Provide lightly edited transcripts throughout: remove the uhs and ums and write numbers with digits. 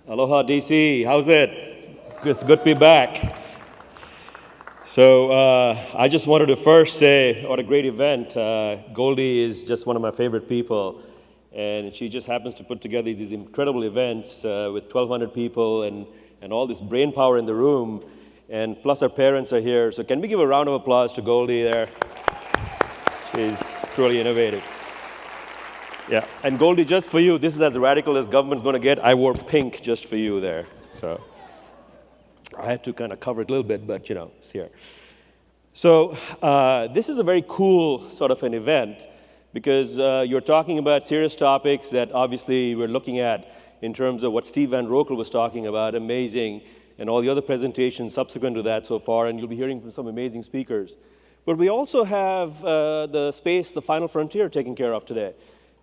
Aloha, DC. How's it? It's good to be back. So I just wanted to first say what a great event. Goldie is just one of my favorite people, and she just happens to put together these incredible events with 1,200 people and all this brain power in the room, and plus our parents are here. So can we give a round of applause to Goldie there? She's truly innovative. Yeah, and Goldie, just for you, this is as radical as government's going to get. I wore pink just for you there. So I had to kind of cover it a little bit, but it's here. So this is a very cool sort of an event because you're talking about serious topics that obviously we're looking at in terms of what Steve Van Rokel was talking about, amazing, and all the other presentations subsequent to that so far, and you'll be hearing from some amazing speakers. But we also have the space, the final frontier, taken care of today.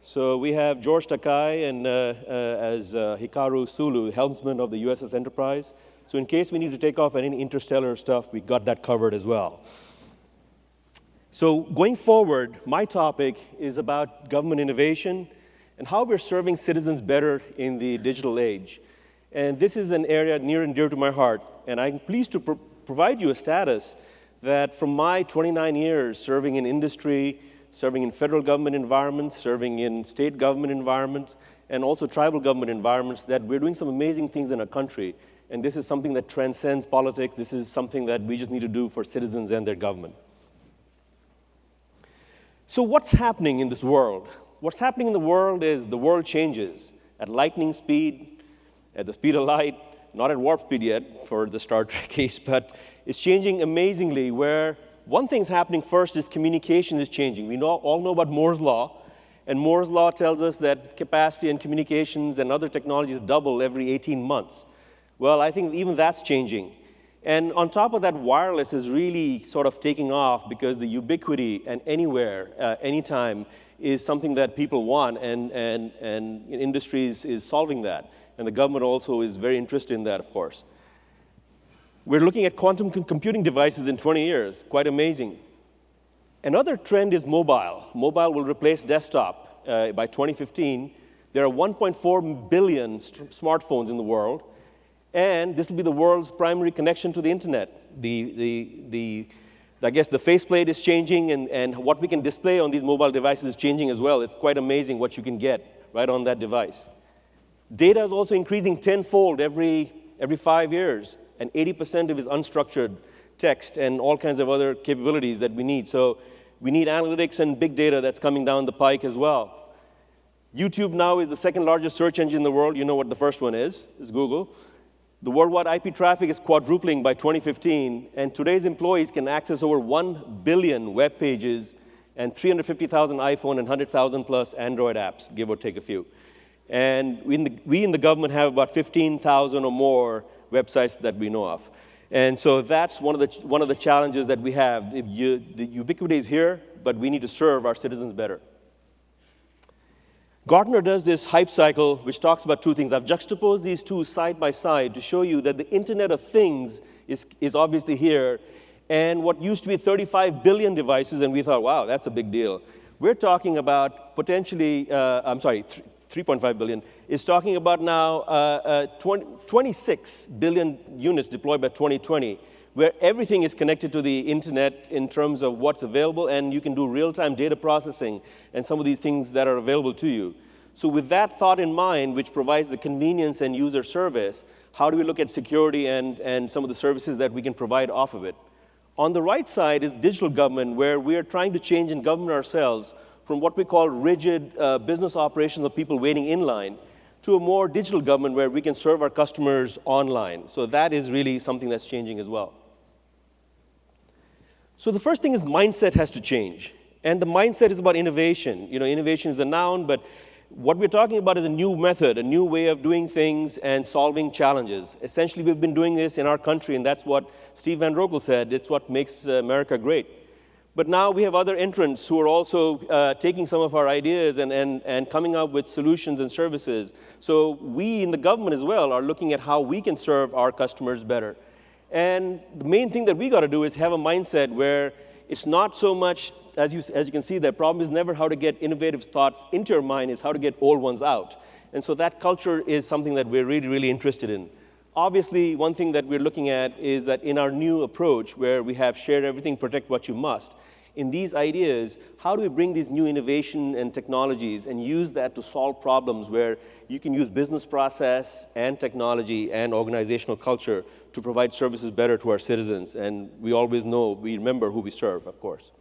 So we have George Takai and as Hikaru Sulu, helmsman of the USS Enterprise. So in case we need to take off any interstellar stuff, we got that covered as well. So going forward, my topic is about government innovation and how we're serving citizens better in the digital age. And this is an area near and dear to my heart. And I'm pleased to provide you a status that from my 29 years serving in industry, serving in federal government environments, serving in state government environments, and also tribal government environments, that we're doing some amazing things in our country. And this is something that transcends politics. This is something that we just need to do for citizens and their government. So what's happening in this world? What's happening in the world is the world changes at lightning speed, at the speed of light, not at warp speed yet for the Star Trek case, but it's changing amazingly where one thing's happening first is communication is changing. We all know about Moore's Law, and Moore's Law tells us that capacity and communications and other technologies double every 18 months. Well, I think even that's changing. And on top of that, wireless is really sort of taking off because the ubiquity and anywhere, anytime, is something that people want, and industries is solving that. And the government also is very interested in that, of course. We're looking at quantum computing devices in 20 years, quite amazing. Another trend is mobile. Mobile will replace desktop by 2015. There are 1.4 billion smartphones in the world, and this will be the world's primary connection to the internet. I guess the faceplate is changing, and what we can display on these mobile devices is changing as well. It's quite amazing what you can get right on that device. Data is also increasing tenfold every 5 years. And 80% of it is unstructured text and all kinds of other capabilities that we need. So we need analytics and big data that's coming down the pike as well. YouTube now is the second largest search engine in the world. You know what the first one is Google. The worldwide IP traffic is quadrupling by 2015, and today's employees can access over 1 billion web pages and 350,000 iPhone and 100,000 plus Android apps, give or take a few. And we in the government have about 15,000 or more websites that we know of. And so that's one of the challenges that we have. The ubiquity is here, but we need to serve our citizens better. Gartner does this hype cycle, which talks about two things. I've juxtaposed these two side by side to show you that the Internet of Things is obviously here, and what used to be 35 billion devices, and we thought, wow, that's a big deal. We're talking about potentially, 3.5 billion, is talking about now 26 billion units deployed by 2020, where everything is connected to the internet in terms of what's available, and you can do real-time data processing and some of these things that are available to you. So with that thought in mind, which provides the convenience and user service, how do we look at security and some of the services that we can provide off of it? On the right side is digital government, where we are trying to change in government ourselves from what we call rigid business operations of people waiting in line to a more digital government where we can serve our customers online. So that is really something that's changing as well. So the first thing is mindset has to change. And the mindset is about innovation. Innovation is a noun, but what we're talking about is a new method, a new way of doing things and solving challenges. Essentially, we've been doing this in our country, and that's what Steve Van Rokel said. It's what makes America great. But now we have other entrants who are also taking some of our ideas and coming up with solutions and services. So we in the government as well are looking at how we can serve our customers better. And the main thing that we got to do is have a mindset where it's not so much, as you can see, the problem is never how to get innovative thoughts into your mind, is how to get old ones out. And so that culture is something that we're really, really interested in. Obviously, one thing that we're looking at is that in our new approach, where we have shared everything, protect what you must, in these ideas, how do we bring these new innovation and technologies and use that to solve problems where you can use business process and technology and organizational culture to provide services better to our citizens? And we always know, we remember who we serve, of course.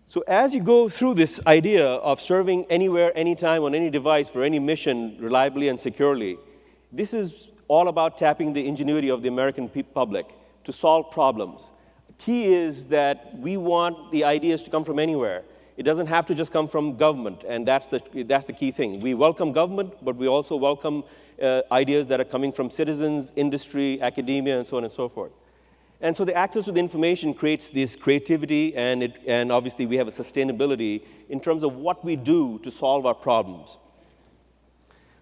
So as you go through this idea of serving anywhere, anytime, on any device for any mission reliably and securely, this is all about tapping the ingenuity of the American public to solve problems. Key is that we want the ideas to come from anywhere. It doesn't have to just come from government, and that's the key thing. We welcome government, but we also welcome ideas that are coming from citizens, industry, academia, and so on and so forth. And so the access to the information creates this creativity, and obviously we have a sustainability in terms of what we do to solve our problems.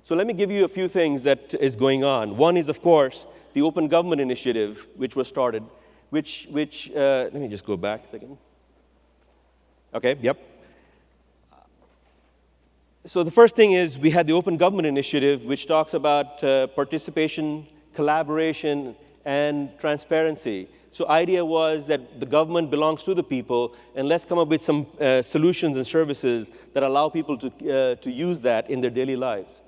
So let me give you a few things that is going on. One is, of course, the Open Government Initiative, which was started, which let me just go back a second. Okay, yep. So the first thing is we had the Open Government Initiative, which talks about participation, collaboration, and transparency. So idea was that the government belongs to the people, and let's come up with some solutions and services that allow people to use that in their daily lives.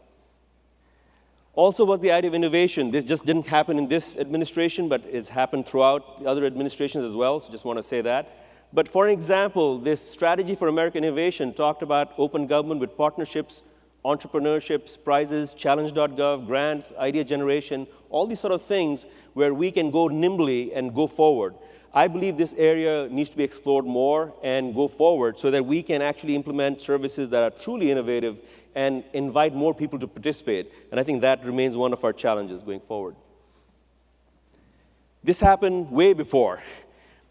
Also was the idea of innovation. This just didn't happen in this administration, but it's happened throughout the other administrations as well, so just want to say that. But for an example, this strategy for American innovation talked about open government with partnerships, entrepreneurships, prizes, challenge.gov, grants, idea generation, all these sort of things where we can go nimbly and go forward. I believe this area needs to be explored more and go forward so that we can actually implement services that are truly innovative and invite more people to participate. And I think that remains one of our challenges going forward. This happened way before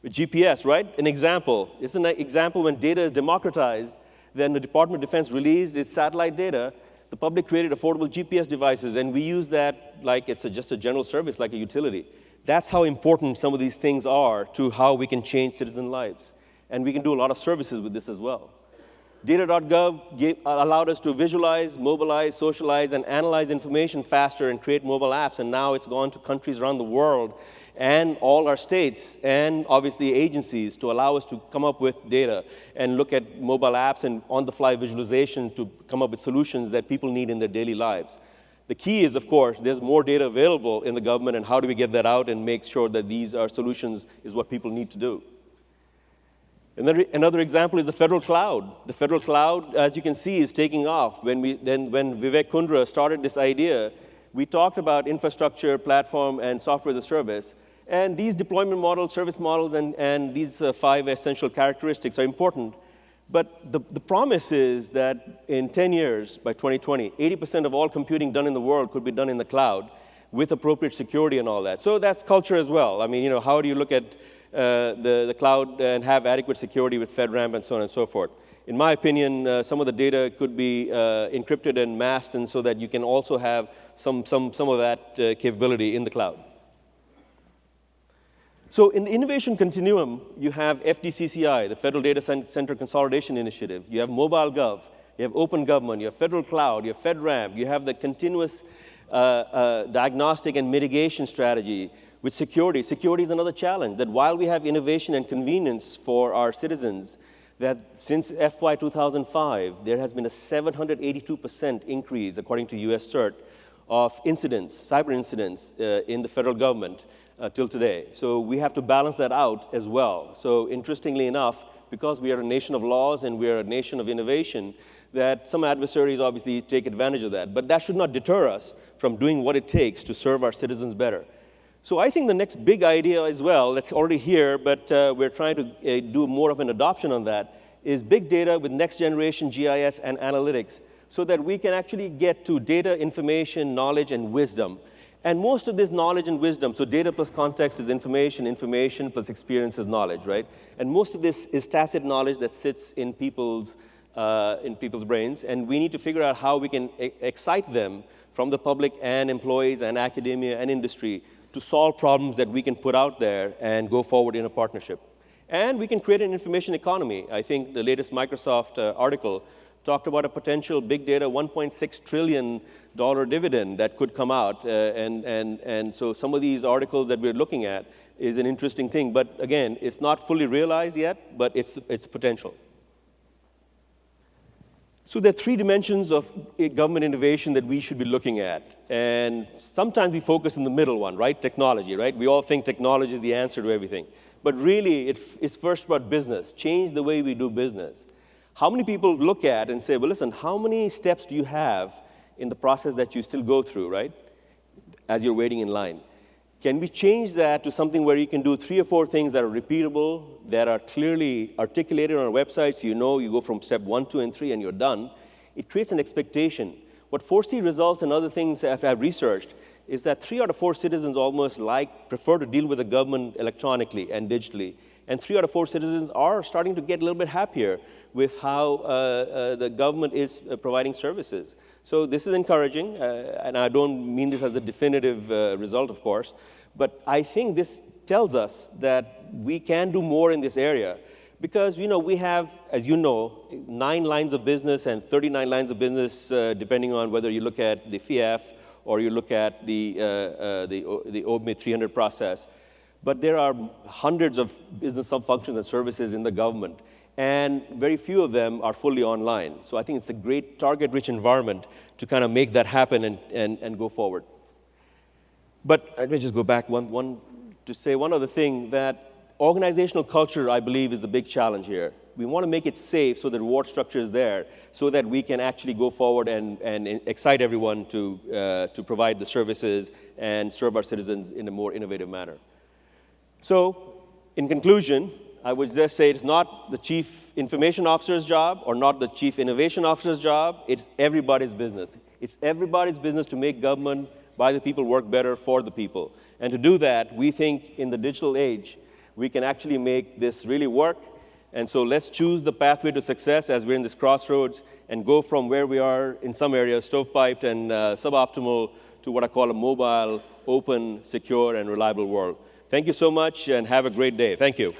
with GPS, right? An example. It's an example when data is democratized, then the Department of Defense released its satellite data, the public created affordable GPS devices, and we use that like it's just a general service, like a utility. That's how important some of these things are to how we can change citizen lives. And we can do a lot of services with this as well. Data.gov allowed us to visualize, mobilize, socialize, and analyze information faster and create mobile apps, and now it's gone to countries around the world and all our states and obviously agencies to allow us to come up with data and look at mobile apps and on-the-fly visualization to come up with solutions that people need in their daily lives. The key is, of course, there's more data available in the government, and how do we get that out and make sure that these are solutions is what people need to do. Another example is the federal cloud. The federal cloud, as you can see, is taking off. When Vivek Kundra started this idea, we talked about infrastructure, platform, and software as a service. And these deployment models, service models, and these 5 essential characteristics are important. But the promise is that in 10 years, by 2020, 80% of all computing done in the world could be done in the cloud with appropriate security and all that. So that's culture as well. I mean, how do you look at the cloud and have adequate security with FedRAMP and so on and so forth? In my opinion, some of the data could be encrypted and masked, and so that you can also have some of that capability in the cloud. So in the innovation continuum, you have FDCCI, the Federal Data Center Consolidation Initiative. You have mobile gov. You have open government. You have federal cloud. You have FedRAMP. You have the continuous diagnostic and mitigation strategy. With security, security is another challenge, that while we have innovation and convenience for our citizens, that since FY 2005, there has been a 782% increase, according to US CERT, of incidents, cyber incidents in the federal government till today. So we have to balance that out as well. So interestingly enough, because we are a nation of laws and we are a nation of innovation, that some adversaries obviously take advantage of that. But that should not deter us from doing what it takes to serve our citizens better. So I think the next big idea as well, that's already here, but we're trying to do more of an adoption on that, is big data with next generation GIS and analytics, so that we can actually get to data, information, knowledge, and wisdom. And most of this knowledge and wisdom, so data plus context is information, information plus experience is knowledge, right? And most of this is tacit knowledge that sits in people's brains, and we need to figure out how we can excite them from the public and employees and academia and industry to solve problems that we can put out there and go forward in a partnership. And we can create an information economy. I think the latest Microsoft article talked about a potential big data $1.6 trillion dividend that could come out. And so some of these articles that we're looking at is an interesting thing. But again, it's not fully realized yet, but it's potential. So there are three dimensions of government innovation that we should be looking at. And sometimes we focus on the middle one, right? Technology, right? We all think technology is the answer to everything. But really, it's first about business. Change the way we do business. How many people look at and say, well, listen, how many steps do you have in the process that you still go through, right, as you're waiting in line? Can we change that to something where you can do 3 or 4 things that are repeatable, that are clearly articulated on our website, so you know you go from step 1, 2, and 3, and you're done? It creates an expectation. What 4C results and other things I've researched is that 3 out of 4 citizens almost prefer to deal with the government electronically and digitally. And 3 out of 4 citizens are starting to get a little bit happier with how the government is providing services. So this is encouraging, and I don't mean this as a definitive result, of course, but I think this tells us that we can do more in this area because, we have, as you know, 9 lines of business and 39 lines of business, depending on whether you look at the FIAF or you look at the OMID 300 process. But there are hundreds of business sub-functions and services in the government, and very few of them are fully online. So I think it's a great target-rich environment to kind of make that happen and go forward. But let me just go back to say one other thing, that organizational culture, I believe, is the big challenge here. We want to make it safe so the reward structure is there so that we can actually go forward and excite everyone to provide the services and serve our citizens in a more innovative manner. So, in conclusion, I would just say it's not the Chief Information Officer's job or not the Chief Innovation Officer's job. It's everybody's business. It's everybody's business to make government by the people work better for the people. And to do that, we think in the digital age, we can actually make this really work. And so let's choose the pathway to success as we're in this crossroads and go from where we are in some areas, stovepiped and suboptimal, to what I call a mobile, open, secure, and reliable world. Thank you so much, and have a great day. Thank you.